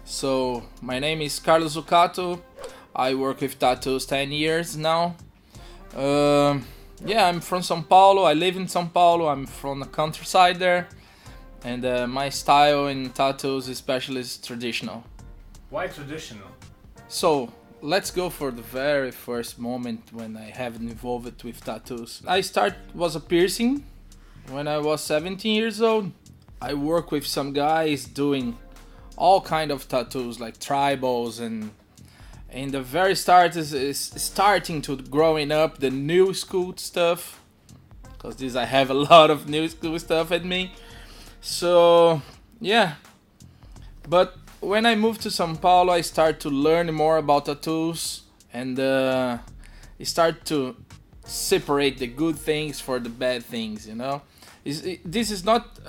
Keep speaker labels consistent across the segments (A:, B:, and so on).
A: So my name is Carlos Zucato. I work with tattoos 10 years now. Yeah, I'm from São Paulo. I live in São Paulo. I'm from the countryside there, and my style in tattoos especially is traditional.
B: Why traditional?
A: So let's go for the very first moment when I have involved with tattoos. Was a piercing when I was 17 years old. I work with some guys doing all kind of tattoos like tribals, and in the very start is starting to growing up the new school stuff, because this I have a lot of new school stuff at me. So yeah, but when I moved to São Paulo, I start to learn more about tattoos, and start to separate the good things for the bad things. This is not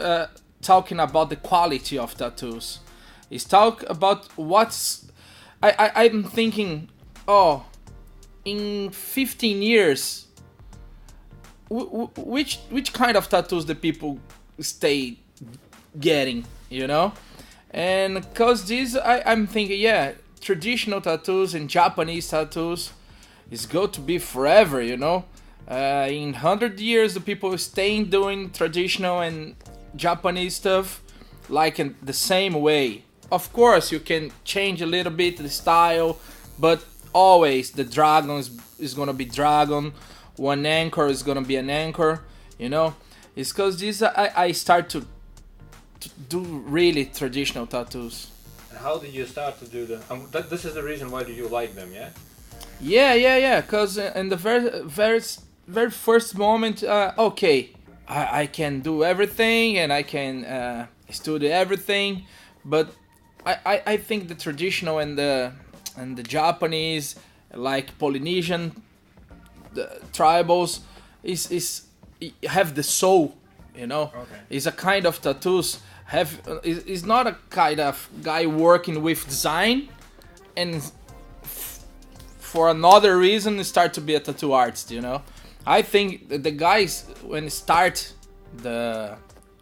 A: talking about the quality of tattoos. It's talk about what's. I'm thinking, oh, in 15 years, which kind of tattoos the people stay getting, And because this, I'm thinking, yeah, traditional tattoos and Japanese tattoos is going to be forever, In 100 years, the people staying doing traditional and Japanese stuff like in the same way. Of course, you can change a little bit the style, but always the dragon is gonna be dragon. One anchor is gonna be an anchor, It's because this I start to do really traditional tattoos.
B: And how did you start to do them? This is the reason why do you like them, yeah?
A: Yeah. Because in the very first moment, okay, I can do everything and I can study everything, but I think the traditional and the Japanese, like Polynesian, the tribals, is have the soul,
B: Okay.
A: It's a kind of tattoos is not a kind of guy working with design and for another reason start to be a tattoo artist, I think the guys when start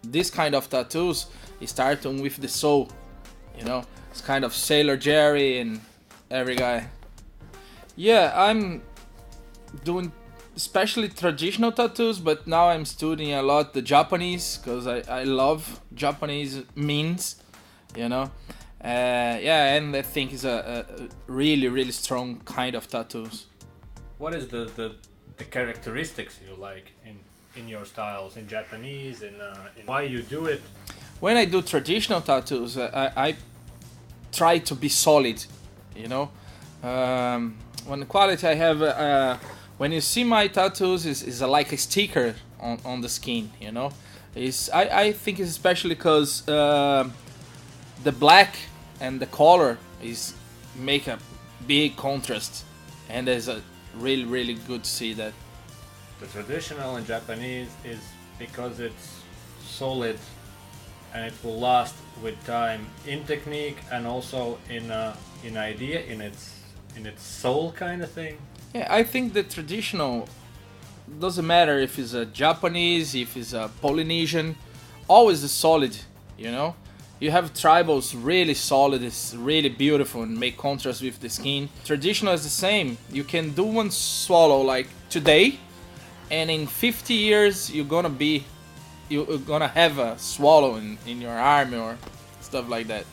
A: this kind of tattoos, start with the soul. It's kind of Sailor Jerry and every guy. Yeah, I'm doing especially traditional tattoos, but now I'm studying a lot the Japanese because I love Japanese means, Yeah, and I think it's a really, really strong kind of tattoos.
B: What is the characteristics you like in your styles in Japanese and in why you do it?
A: When I do traditional tattoos, I try to be solid, When the quality I have, when you see my tattoos, is like a sticker on the skin, I think it's especially because the black and the color make a big contrast, and it's a really, really good to see that.
B: The traditional in Japanese is because it's solid and it will last with time in technique and also in idea, in its soul kind of thing.
A: Yeah, I think the traditional doesn't matter if it's a Japanese, if it's a Polynesian, always is solid, You have tribals really solid, it's really beautiful and make contrast with the skin. Traditional is the same. You can do one swallow like today, and in 50 years you're gonna have a swallow in your arm or stuff like that.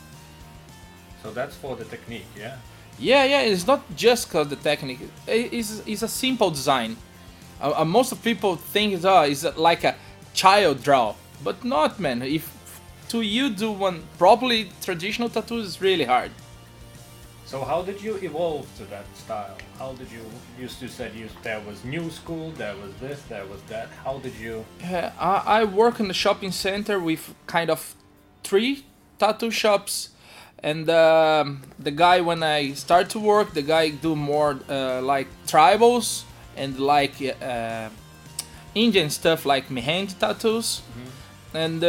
B: So that's for the technique, yeah?
A: Yeah, it's not just because the technique. It's a simple design. Most of people think it's like a child draw, but not, man. If to you do one properly traditional tattoo is really hard.
B: So how did you evolve to that style? How did you used to say there was new school, there was this, there was that? How did you?
A: I work in the shopping center with kind of 3 tattoo shops, and the guy when I start to work, the guy do more like tribals and like Indian stuff like Mehndi tattoos. Mm-hmm. And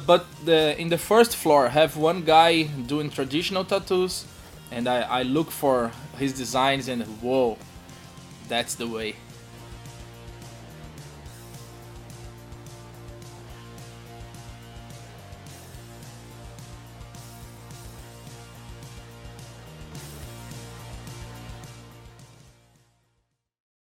A: but in the first floor I have one guy doing traditional tattoos, and I look for his designs and whoa, that's the way.